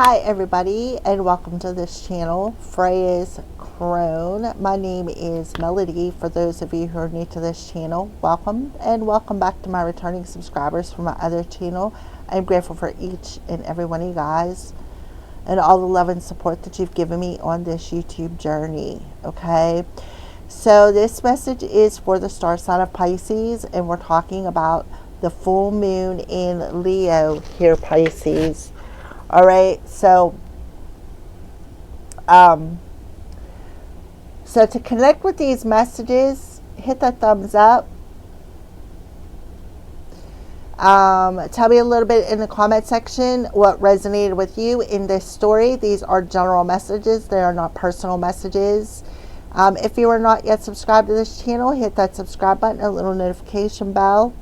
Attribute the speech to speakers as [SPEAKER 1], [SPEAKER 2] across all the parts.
[SPEAKER 1] Hi everybody, and welcome to this channel, Freya's Crone. My name is Melody. For those of you who are new to this channel, welcome, and welcome back to my returning subscribers from my other channel. I'm grateful for each and every one of you guys and all the love and support that you've given me on this YouTube journey. Okay, so this message is for the star sign of Pisces, and we're talking about the full moon in Leo here, Pisces. All right, so to connect with these messages, hit that thumbs up. Tell me a little bit in the comment section what resonated with you in this story. These are general messages. They are not personal messages. If you are not yet subscribed to this channel, hit that subscribe button, a little notification bell.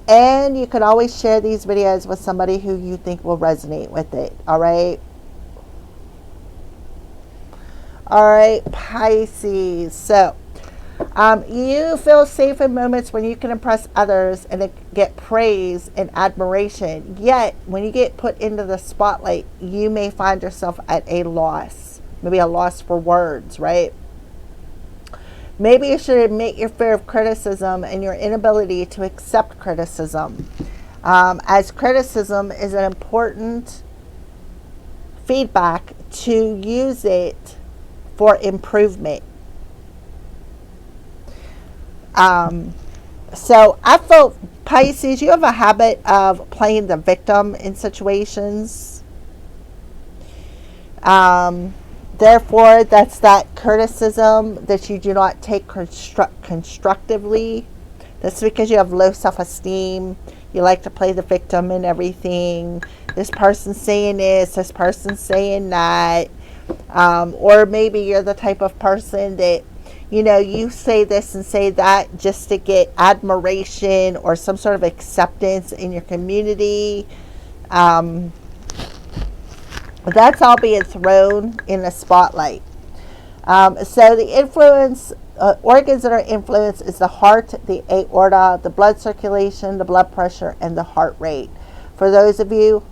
[SPEAKER 1] And you can always share these videos with somebody who you think will resonate with it. All right. All right, Pisces. So, you feel safe in moments when you can impress others and get praise and admiration. Yet, when you get put into the spotlight, you may find yourself at a loss. Maybe a loss for words, right? Maybe you should admit your fear of criticism and your inability to accept criticism, as criticism is an important feedback to use it for improvement. So I felt, Pisces, you have a habit of playing the victim in situations. Therefore, that's that criticism that you do not take constructively. That's because you have low self-esteem. You like to play the victim in everything. This person's saying this person's saying that. Or maybe you're the type of person that, you say this and say that just to get admiration or some sort of acceptance in your community. That's all being thrown in the spotlight. So the influence, organs that are influenced is the heart, the aorta, the blood circulation, the blood pressure, and the heart rate. For those of you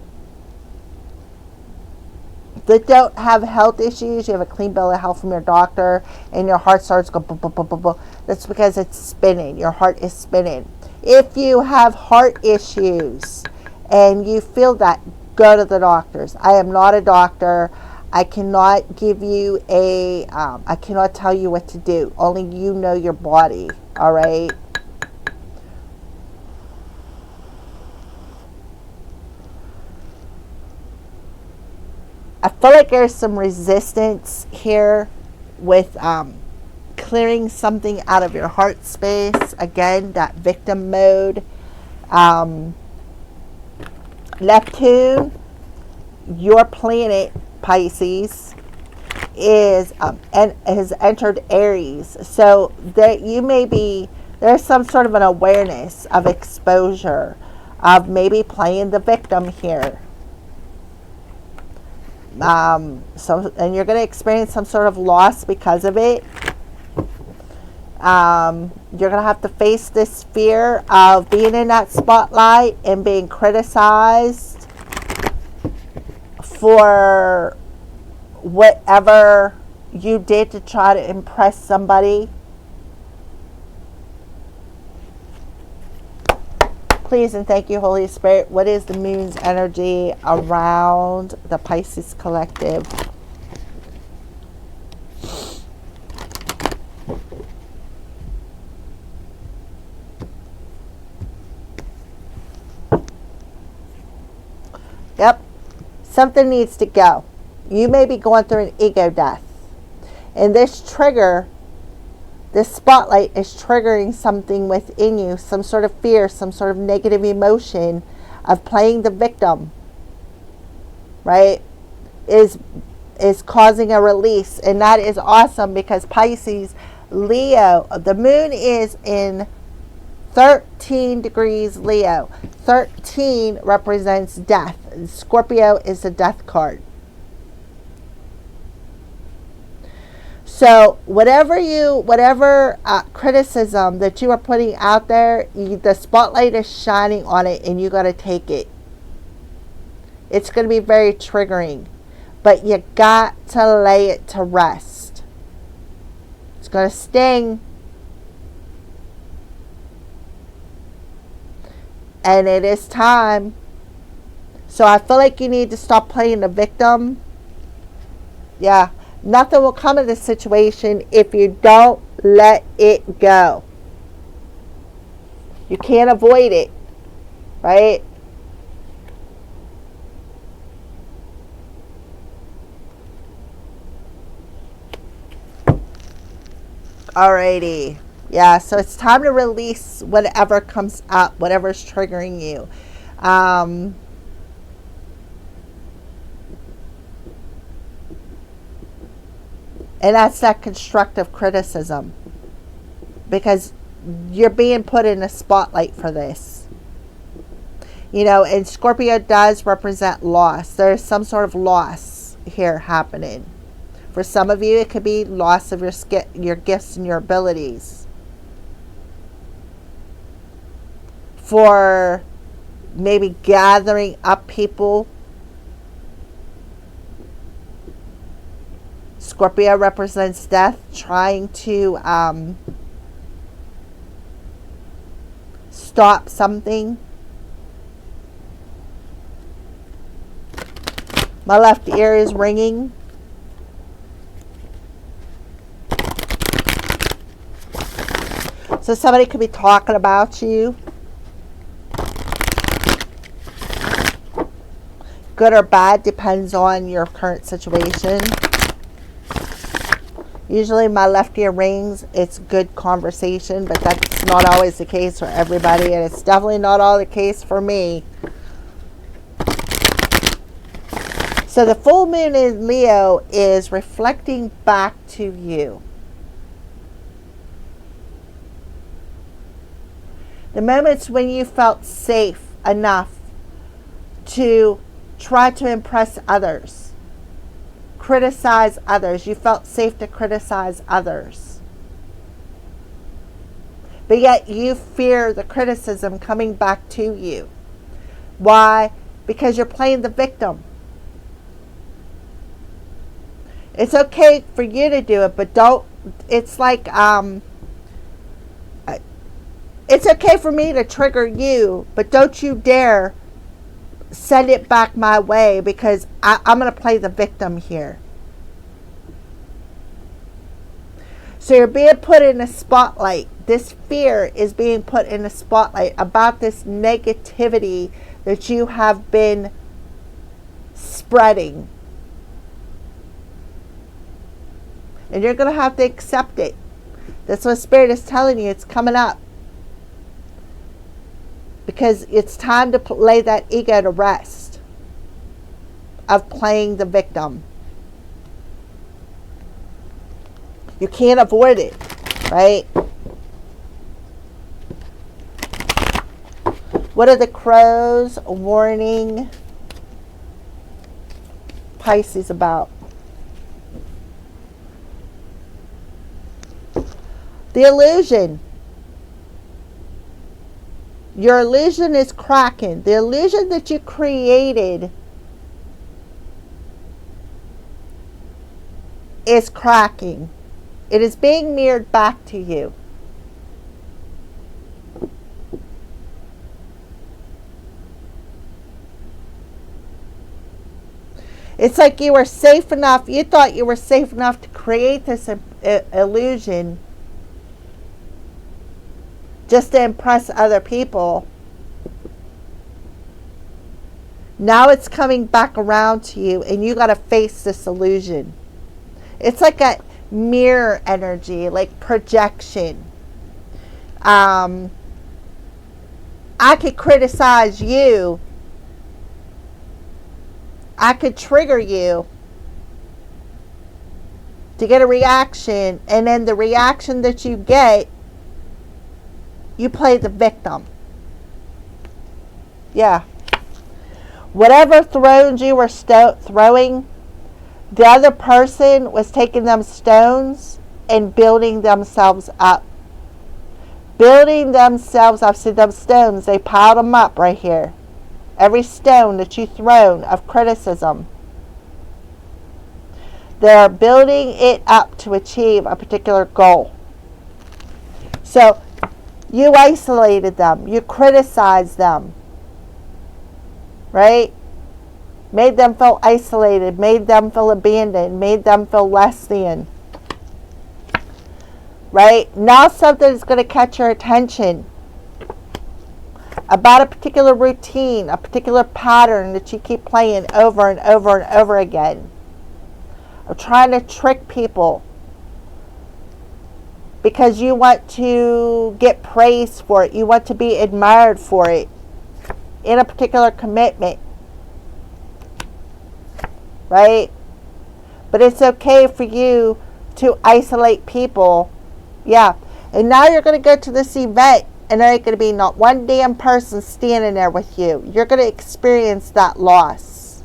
[SPEAKER 1] that don't have health issues, you have a clean bill of health from your doctor, and your heart starts to go boom, boom, boom, boom, boom. That's because it's spinning. Your heart is spinning. If you have heart issues and you feel that, go to the doctors. I am not a doctor. I cannot give you I cannot tell you what to do. Only you know your body. All right. I feel like there's some resistance here with clearing something out of your heart space. Again, that victim mode. Neptune, your planet, Pisces, is and has entered Aries. So that you may be, there's some sort of an awareness of exposure, of maybe playing the victim here. And you're going to experience some sort of loss because of it. You're going to have to face this fear of being in that spotlight and being criticized for whatever you did to try to impress somebody. Please and thank you, Holy Spirit. What is the moon's energy around the Pisces collective? Yep. Something needs to go. You may be going through an ego death. And this trigger, this spotlight is triggering something within you, some sort of fear, some sort of negative emotion of playing the victim, right? Is causing a release. And that is awesome because Pisces, Leo, the moon is in 13 degrees Leo. 13 represents death. Scorpio is the death card. So whatever criticism that you are putting out there, the spotlight is shining on it and you got to take it. It's going to be very triggering. But you got to lay it to rest. It's going to sting. And it is time. So I feel like you need to stop playing the victim. Yeah. Nothing will come of this situation if you don't let it go. You can't avoid it. Right? Alrighty. Yeah, so it's time to release whatever comes up, whatever's triggering you. And that's that constructive criticism. Because you're being put in a spotlight for this. You know, and Scorpio does represent loss. There's some sort of loss here happening. For some of you, it could be loss of your gifts and your abilities. For maybe gathering up people. Scorpio represents death, trying to stop something. My left ear is ringing. So somebody could be talking about you. Good or bad, depends on your current situation. Usually my left ear rings, it's good conversation, but that's not always the case for everybody, and it's definitely not all the case for me. So the full moon in Leo is reflecting back to you. The moments when you felt safe enough to try to impress others, criticize others. You felt safe to criticize others. But yet you fear the criticism coming back to you. Why? Because you're playing the victim. It's okay for you to do it, but don't, it's like, it's okay for me to trigger you, but don't you dare send it back my way, because I'm going to play the victim here. So you're being put in a spotlight. This fear is being put in a spotlight about this negativity that you have been spreading. And you're going to have to accept it. That's what Spirit is telling you. It's coming up. Because it's time to lay that ego to rest of playing the victim. You can't avoid it, right? What are the crows warning Pisces about? The illusion. Your illusion is cracking. The illusion that you created is cracking. It is being mirrored back to you. It's like you were safe enough, you thought you were safe enough to create this illusion just to impress other people. Now it's coming back around to you, and you got to face this illusion. It's like a mirror energy, like projection. I could criticize you. I could trigger you to get a reaction, and then the reaction that you get, you play the victim. Yeah. Whatever thrones you were throwing, the other person was taking them stones and building themselves up. Building themselves up. See them stones, they piled them up right here. every stone that you thrown of criticism. They're building it up to achieve a particular goal. So you isolated them. You criticized them. Right? Made them feel isolated. Made them feel abandoned. Made them feel less than. Right? Now something is going to catch your attention about a particular routine, a particular pattern that you keep playing over and over and over again. Of trying to trick people because you want to get praised for it. You want to be admired for it in a particular commitment. Right? But it's okay for you to isolate people. Yeah. And now you're going to go to this event and there ain't going to be not one damn person standing there with you. You're going to experience that loss.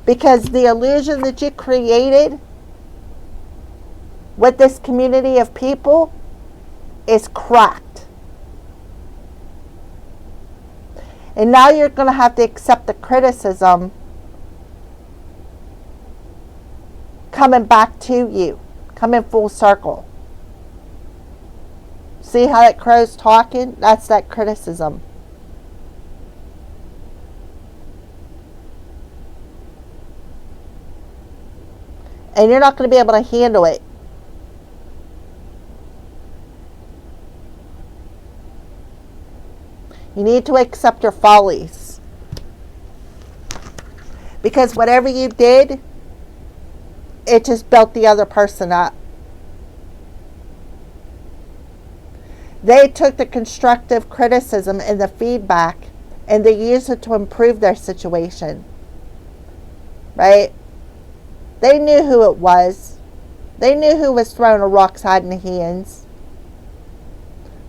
[SPEAKER 1] Because the illusion that you created with this community of people is cracked. And now you're going to have to accept the criticism coming back to you, coming full circle. See how that crow's talking? That's that criticism. And you're not going to be able to handle it. You need to accept your follies. Because whatever you did, it just built the other person up. They took the constructive criticism and the feedback and they used it to improve their situation. Right? They knew who it was. They knew who was throwing a rock's hiding the hands.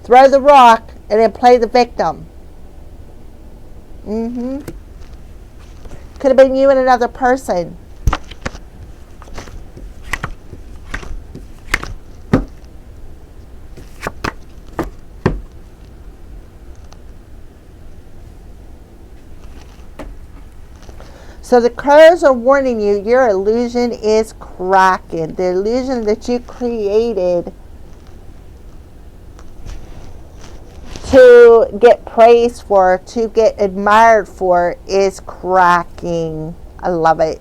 [SPEAKER 1] Throw the rock and then play the victim. Could have been you and another person. So the crows are warning you, your illusion is cracking. The illusion that you created to get praised for, to get admired for, is cracking. I love it.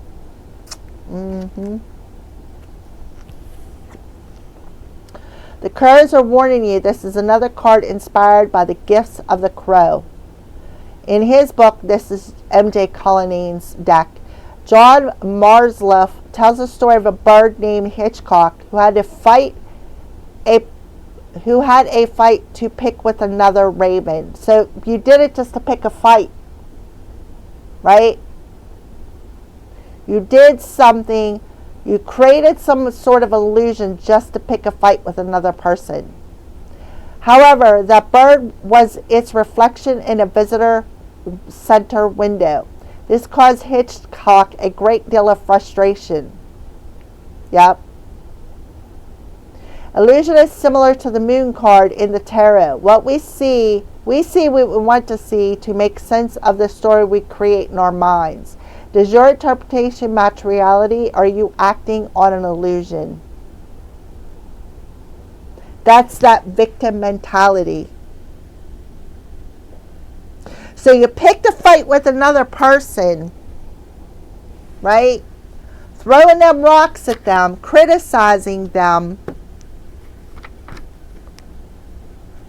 [SPEAKER 1] The crows are warning you. This is another card inspired by the gifts of the crow. In his book, this is M.J. Cullinan's deck. John Marsliff tells the story of a bird named Hitchcock who had a fight to pick with another raven. So you did it just to pick a fight, right? You did something. You created some sort of illusion just to pick a fight with another person. However, that bird was its reflection in a visitor center window. This caused Hitchcock a great deal of frustration. Yep. Illusion is similar to the moon card in the tarot. What we see what we want to see to make sense of the story we create in our minds. Does your interpretation match reality? Or are you acting on an illusion? That's that victim mentality. So you picked a fight with another person, right? Throwing them rocks at them, criticizing them,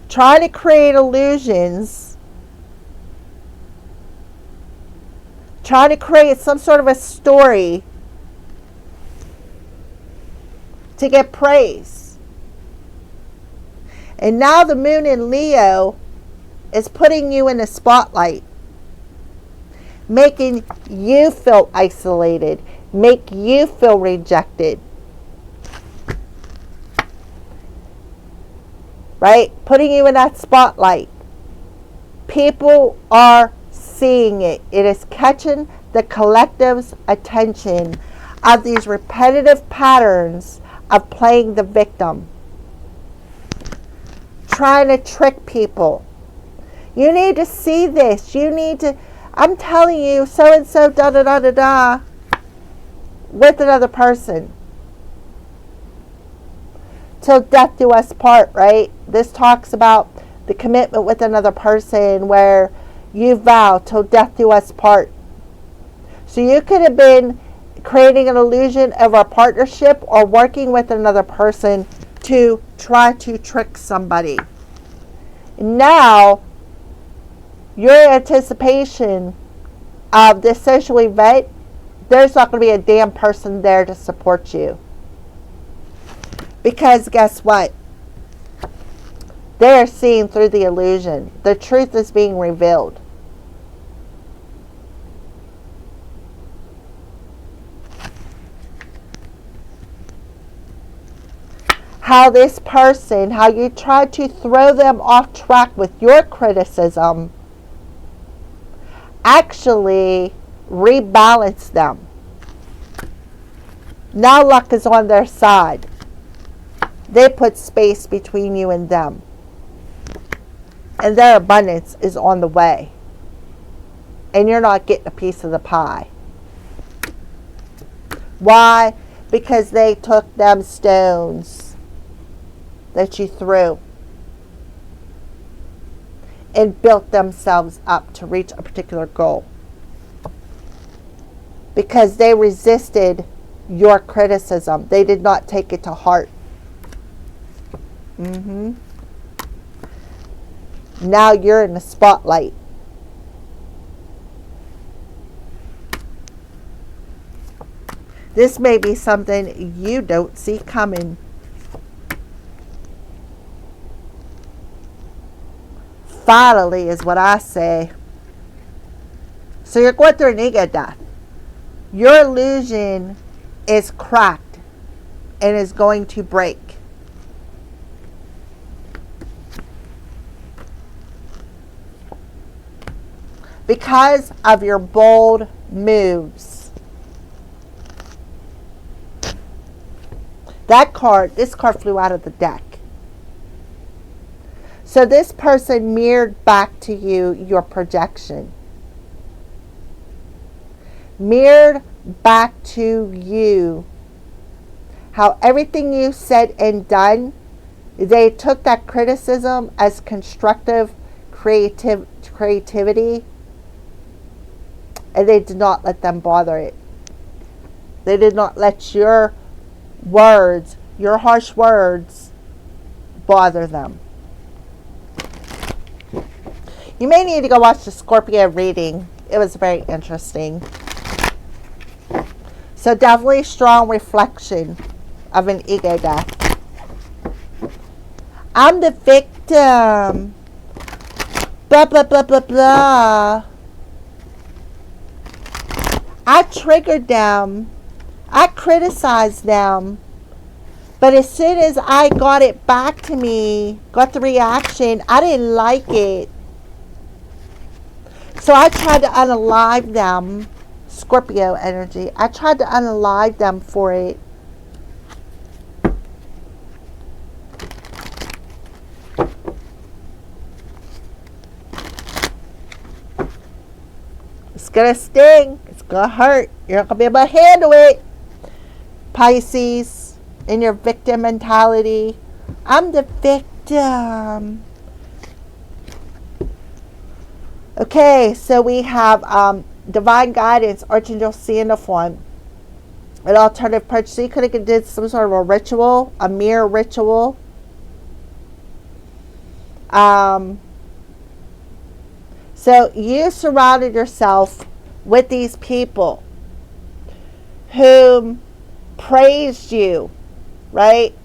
[SPEAKER 1] trying to create illusions, trying to create some sort of a story to get praise. And now the moon in Leo is putting you in the spotlight, making you feel isolated, make you feel rejected. Right? Putting you in that spotlight. People are seeing it. It is catching the collective's attention of these repetitive patterns of playing the victim. Trying to trick people. You need to see this. You need to, I'm telling you, so-and-so, da-da-da-da-da, with another person. Till death do us part, right? This talks about the commitment with another person where you vow till death do us part. So you could have been creating an illusion of a partnership or working with another person to try to trick somebody. Now, your anticipation of this social event, there's not going to be a damn person there to support you. Because guess what? They're seeing through the illusion. The truth is being revealed. How this person, how you try to throw them off track with your criticism, actually rebalance them. Now luck is on their side. They put space between you and them. And their abundance is on the way. And you're not getting a piece of the pie. Why? Because they took them stones that you threw and built themselves up to reach a particular goal. Because they resisted your criticism. They did not take it to heart. Now you're in the spotlight. This may be something you don't see coming. Finally is what I say. So you're going through an ego death. Your illusion is cracked and is going to break. Because of your bold moves. This card flew out of the deck. So this person mirrored back to you your projection. Mirrored back to you how everything you said and done, they took that criticism as constructive creativity, and they did not let them bother it. They did not let your words, your harsh words, bother them. You may need to go watch the Scorpio reading. It was very interesting. So definitely strong reflection of an ego death. I'm the victim. Blah, blah, blah, blah, blah. I triggered them. I criticized them. But as soon as I got it back to me, got the reaction, I didn't like it. So I tried to unalive them. Scorpio energy. I tried to unalive them for it. It's going to sting. It's going to hurt. You're not going to be able to handle it. Pisces, in your victim mentality. I'm the victim. Okay, so we have divine guidance, Archangel Sandalphon, an alternative purchase. So you could have did some sort of a ritual, a mirror ritual. So you surrounded yourself with these people whom praised you, right?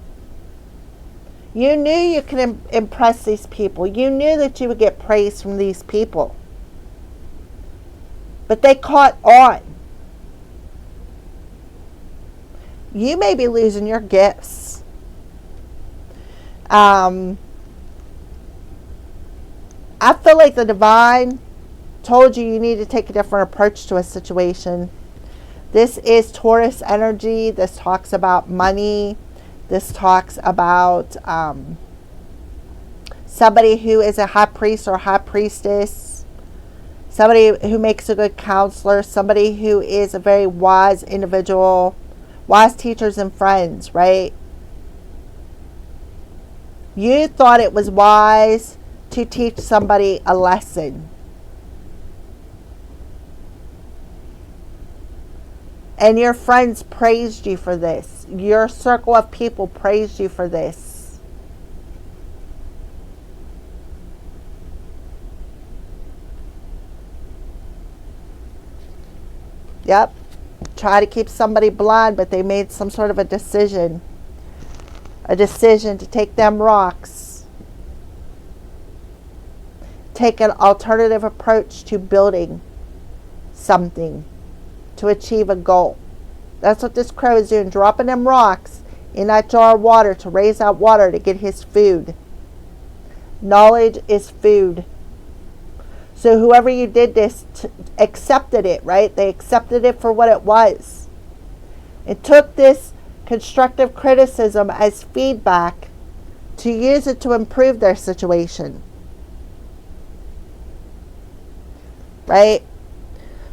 [SPEAKER 1] You knew you could impress these people. You knew that you would get praise from these people. But they caught on. You may be losing your gifts. I feel like the divine told you need to take a different approach to a situation. This is Taurus energy. This talks about money. This talks about somebody who is a high priest or high priestess, somebody who makes a good counselor, somebody who is a very wise individual, wise teachers and friends, right? You thought it was wise to teach somebody a lesson. And your friends praised you for this. Your circle of people praised you for this. Yep. Try to keep somebody blind, but they made some sort of a decision. A decision to take them rocks. Take an alternative approach to building something. To achieve a goal. That's what this crow is doing. Dropping them rocks in that jar of water to raise that water to get his food. Knowledge is food. So whoever you did this accepted it, right? They accepted it for what it was. It took this constructive criticism as feedback to use it to improve their situation. Right?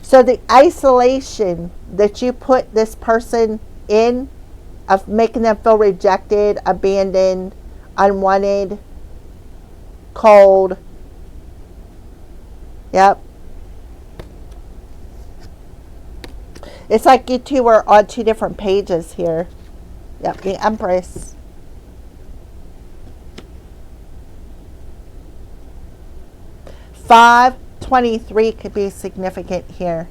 [SPEAKER 1] So the isolation that you put this person in, of making them feel rejected, abandoned, unwanted, cold. Yep. It's like you two are on two different pages here. Yep, the Empress. Five. 23 could be significant here.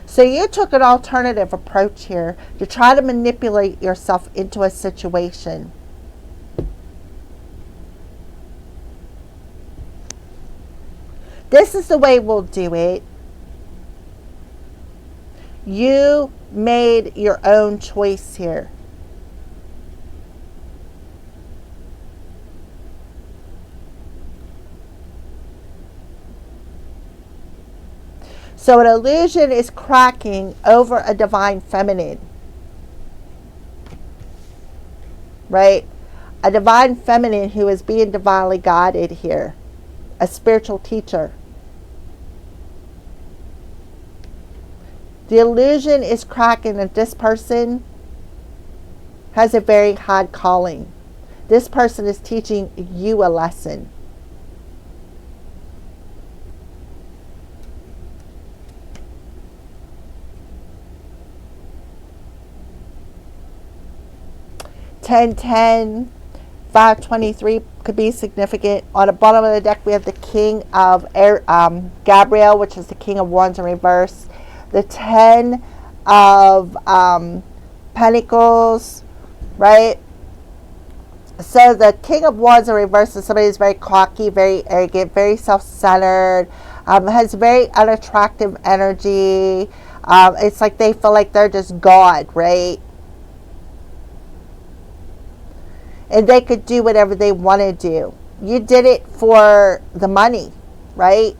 [SPEAKER 1] So you took an alternative approach here to try to manipulate yourself into a situation. This is the way we'll do it. You made your own choice here. So an illusion is cracking over a divine feminine. Right? A divine feminine who is being divinely guided here. A spiritual teacher. The illusion is cracking that this person has a very high calling. This person is teaching you a lesson. $10-10, 5-23 could be significant. On the bottom of the deck, we have the King of Gabriel, which is the King of Wands in reverse. The 10 of Pentacles, right? So the King of Wands in reverse is somebody who's very cocky, very arrogant, very self-centered, has very unattractive energy. It's like they feel like they're just God, right? And they could do whatever they want to do. You did it for the money, right?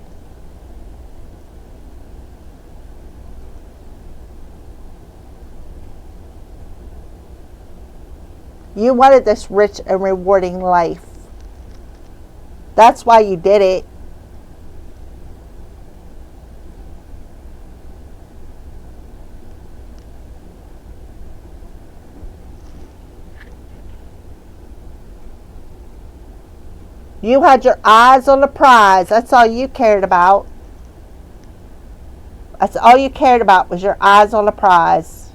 [SPEAKER 1] You wanted this rich and rewarding life. That's why you did it. You had your eyes on the prize. That's all you cared about. That's all you cared about was your eyes on the prize.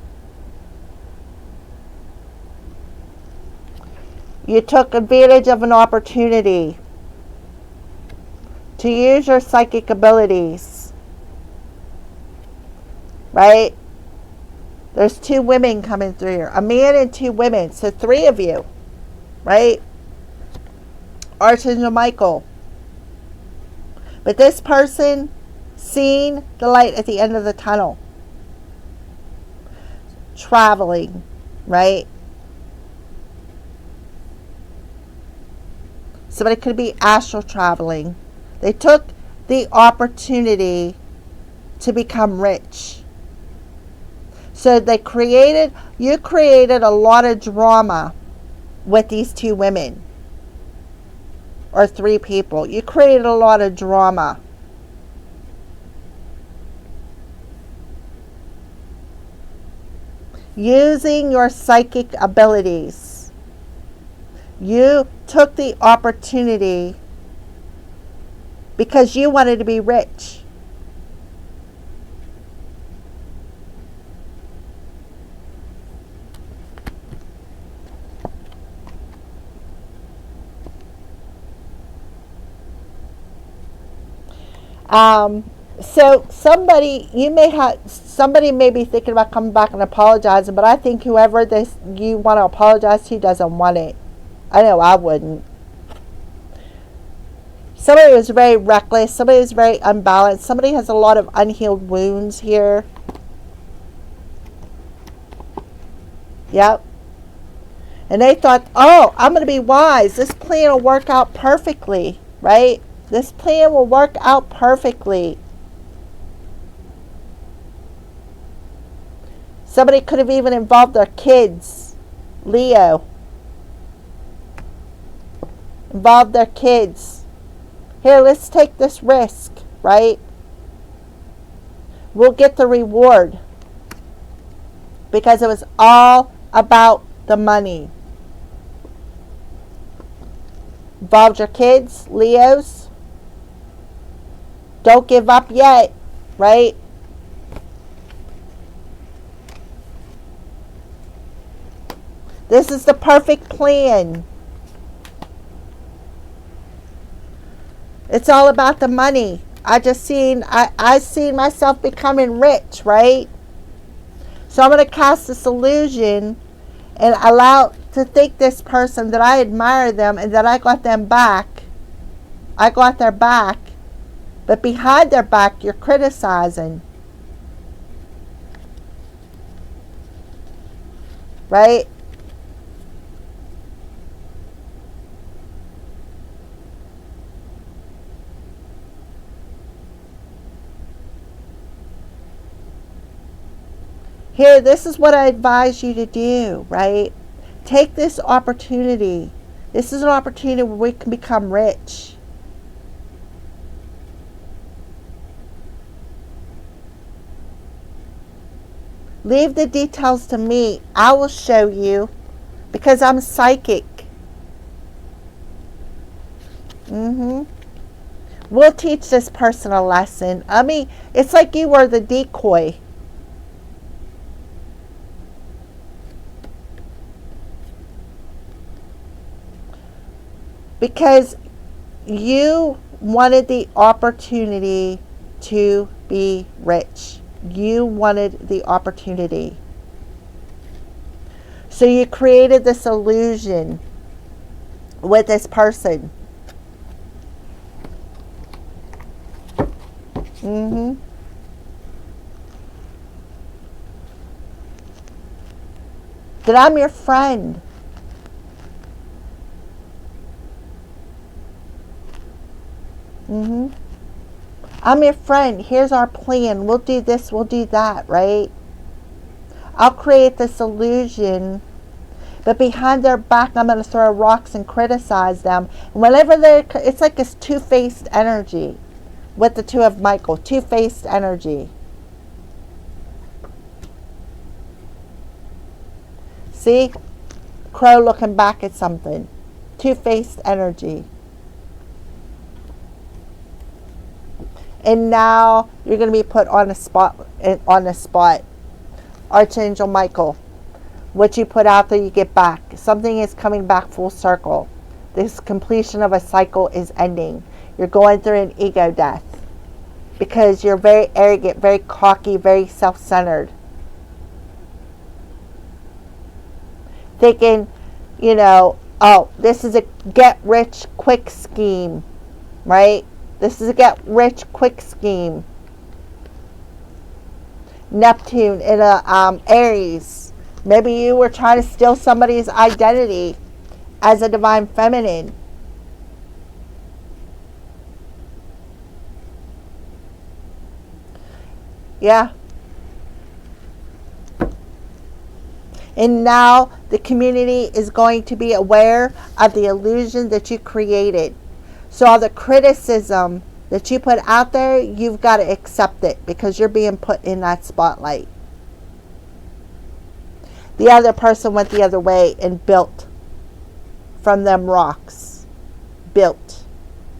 [SPEAKER 1] You took advantage of an opportunity to use your psychic abilities. Right? There's two women coming through here. A man and two women. So three of you. Right? Archangel Michael. But this person seen the light at the end of the tunnel. Traveling, right? Somebody could be astral traveling. They took the opportunity to become rich. So you created a lot of drama with these two women. or 3 people. You created a lot of drama. Using your psychic abilities, you took the opportunity because you wanted to be rich. So somebody may be thinking about coming back and apologizing, but I think whoever you want to apologize to doesn't want it. I know I wouldn't. Somebody was very reckless. Somebody was very unbalanced. Somebody has a lot of unhealed wounds here. Yep. And they thought, oh, I'm going to be wise. This plan will work out perfectly, right? This plan will work out perfectly. Somebody could have even involved their kids. Leo. Involved their kids. Here, let's take this risk, right? We'll get the reward. Because it was all about the money. Involved your kids, Leos. Don't give up yet, right? This is the perfect plan. It's all about the money. I seen myself becoming rich, right? So I'm going to cast this illusion and allow to think this person that I admire them and that I got them back. I got their back. But behind their back, you're criticizing. Right? Here, this is what I advise you to do, right? Take this opportunity. This is an opportunity where we can become rich. Leave the details to me. I will show you because I'm psychic. We'll teach this person a lesson. I mean, it's like you were the decoy. Because you wanted the opportunity to be rich. You wanted the opportunity. So you created this illusion with this person. That I'm your friend. I'm your friend. Here's our plan. We'll do this. We'll do that, right? I'll create this illusion. But behind their back, I'm going to throw rocks and criticize them. And whenever it's like this two-faced energy with the two of Michael. Two-faced energy. See? Crow looking back at something. Two-faced energy. And now you're going to be put on the spot. Archangel Michael. What you put out there, you get back. Something is coming back full circle. This completion of a cycle is ending. You're going through an ego death. Because you're very arrogant, very cocky, very self-centered. Thinking, oh, this is a get-rich-quick scheme. Right? This is a get-rich-quick scheme. Neptune in a Aries. Maybe you were trying to steal somebody's identity as a divine feminine. Yeah. And now the community is going to be aware of the illusion that you created. So all the criticism that you put out there, you've got to accept it because you're being put in that spotlight. The other person went the other way and built from them rocks. Built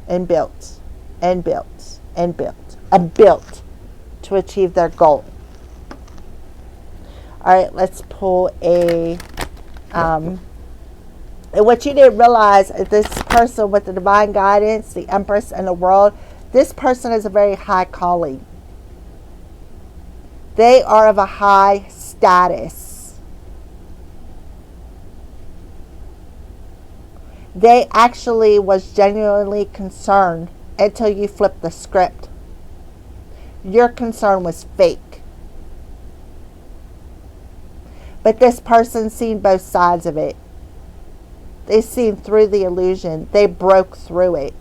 [SPEAKER 1] and built and built and built and built to achieve their goal. All right, let's pull a... and what you didn't realize is this person with the divine guidance, the Empress and the World, this person is a very high calling. They are of a high status. They actually was genuinely concerned until you flipped the script. Your concern was fake. But this person's seen both sides of it. They've seen through the illusion. They broke through it.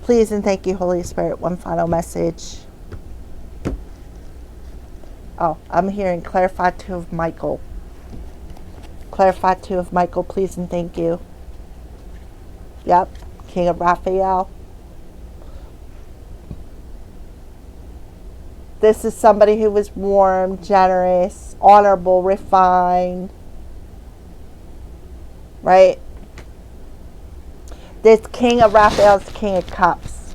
[SPEAKER 1] Please and thank you, Holy Spirit. One final message. Oh, I'm hearing clarify 2 of Michael. Clarify 2 of Michael, please and thank you. Yep, King of Raphael. This is somebody who was warm, generous, honorable, refined. Right? This King of Raphael is King of Cups.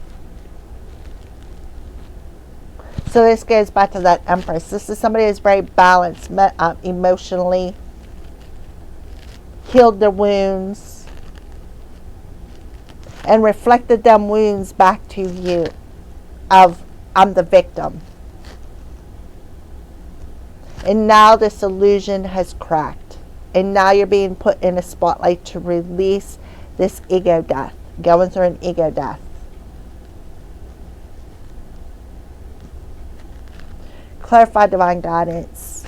[SPEAKER 1] So this goes back to that Empress. This is somebody who's very balanced emotionally, healed their wounds, and reflected them wounds back to you of, I'm the victim. And now this illusion has cracked. And now you're being put in a spotlight to release this ego death, going through an ego death. Clarify divine guidance.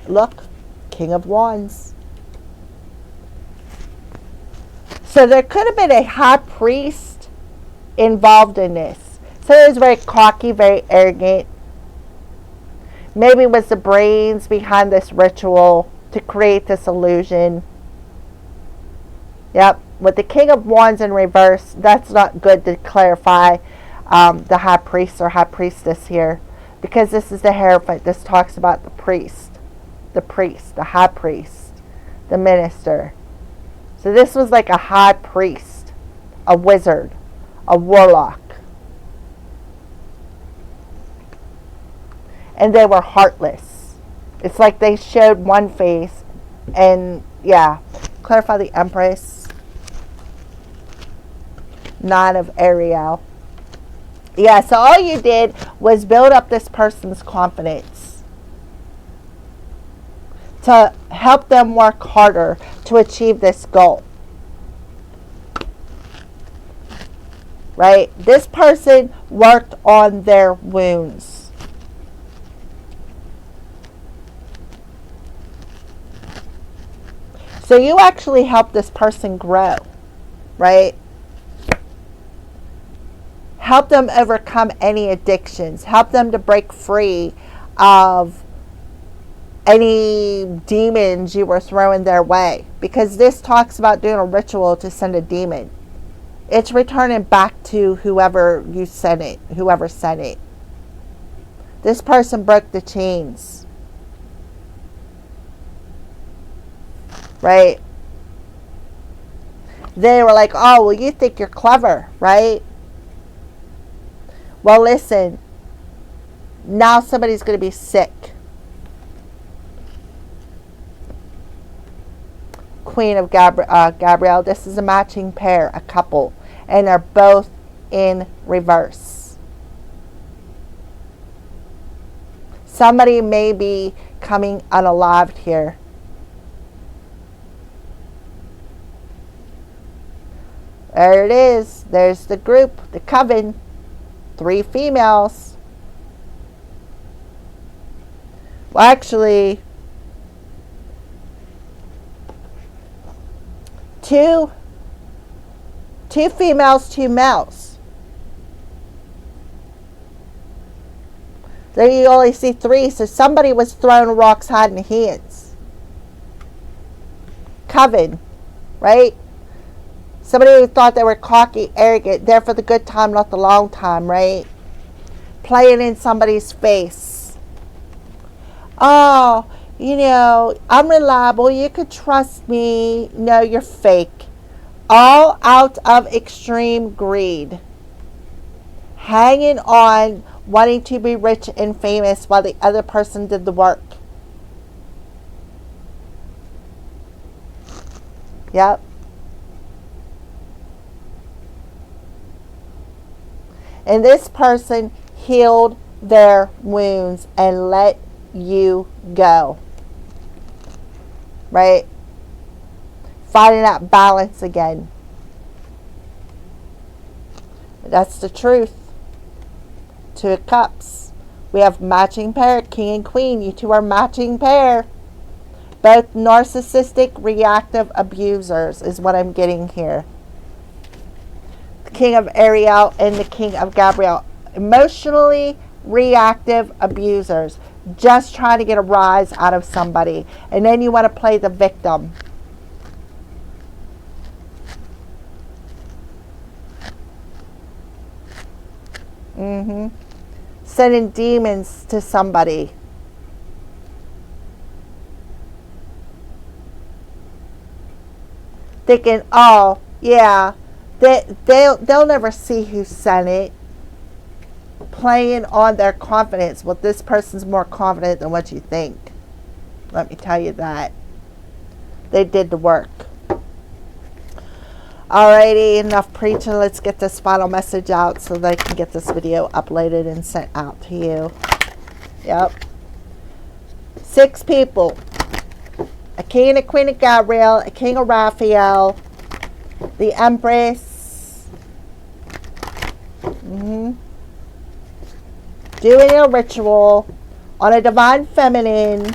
[SPEAKER 1] Look, King of Wands. So there could have been a high priest involved in this. So he was very cocky, very arrogant. Maybe it was the brains behind this ritual to create this illusion. Yep, with the King of Wands in reverse, that's not good to clarify the high priest or high priestess here, because this is the Hierophant. This talks about the priest, the high priest, the minister. So this was like a high priest, a wizard, a warlock. And they were heartless. It's like they showed one face and, yeah. Clarify the Empress. 9 of Ariel. Yeah, so all you did was build up this person's confidence to help them work harder to achieve this goal. Right? This person worked on their wounds. So you actually helped this person grow, right? Help them overcome any addictions. Help them to break free of any demons you were throwing their way. Because this talks about doing a ritual to send a demon. It's returning back to whoever you sent it, whoever sent it. This person broke the chains. Right? They were like, oh, well, you think you're clever, right? Well, listen, now somebody's going to be sick. Queen of Gabrielle, this is a matching pair, a couple, and they're both in reverse. Somebody may be coming unalived here. There it is. There's the group, the coven. 3 females. Well, actually, Two females, two males. There you only see three, so somebody was throwing rocks hiding hands. Coven, right? Somebody who thought they were cocky, arrogant, there for the good time, not the long time, right? Playing in somebody's face. Oh, you know, I'm reliable. You could trust me. No, you're fake. All out of extreme greed. Hanging on, wanting to be rich and famous while the other person did the work. Yep. And this person healed their wounds and let you go. Right? Finding that balance again. That's the truth. Two of Cups. We have matching pair, King and Queen. You two are matching pair. Both narcissistic, reactive abusers is what I'm getting here. The King of Ariel and the King of Gabriel. Emotionally reactive abusers. Just trying to get a rise out of somebody. And then you want to play the victim. Sending demons to somebody. Thinking, oh, yeah, they'll never see who sent it. Playing on their confidence. Well, this person's more confident than what you think. Let me tell you that. They did the work. Alrighty, enough preaching. Let's get this final message out so that I can get this video uploaded and sent out to you. Yep. 6 people. A King and a Queen of Gabriel, a King of Raphael, the Empress. Doing a ritual on a divine feminine.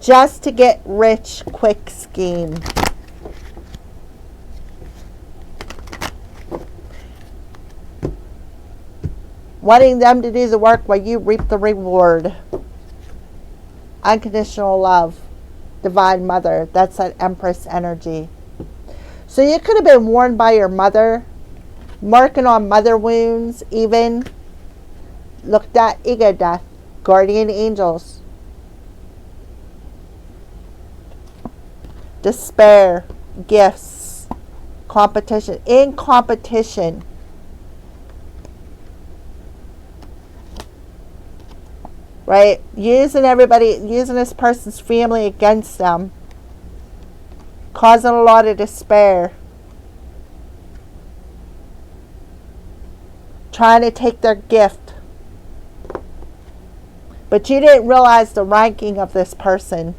[SPEAKER 1] Just to get rich quick scheme. Wanting them to do the work while you reap the reward. Unconditional love. Divine Mother. That's that Empress energy. So you could have been warned by your mother. Marking on mother wounds even. Looked at ego death. Guardian angels. Despair, gifts, competition, in competition. Right? Using this person's family against them. Causing a lot of despair. Trying to take their gift. But you didn't realize the ranking of this person.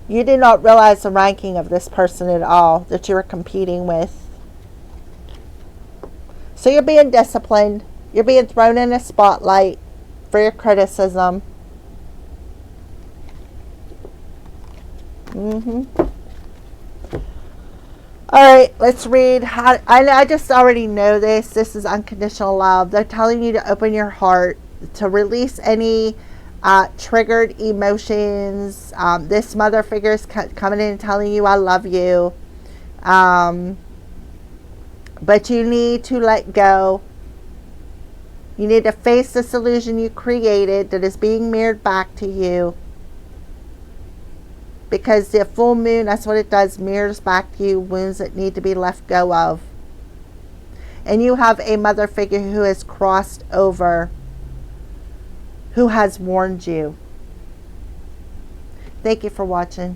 [SPEAKER 1] You did not realize the ranking of this person at all that you were competing with. So you're being disciplined. You're being thrown in a spotlight for your criticism. Alright, let's read. I just already know this. This is unconditional love. They're telling you to open your heart, to release any triggered emotions. This mother figure is coming in and telling you I love you, but you need to let go. You need to face this illusion you created that is being mirrored back to you, because the full moon, that's what it does, mirrors back to you wounds that need to be let go of. And you have a mother figure who has crossed over, who has warned you. Thank you for watching.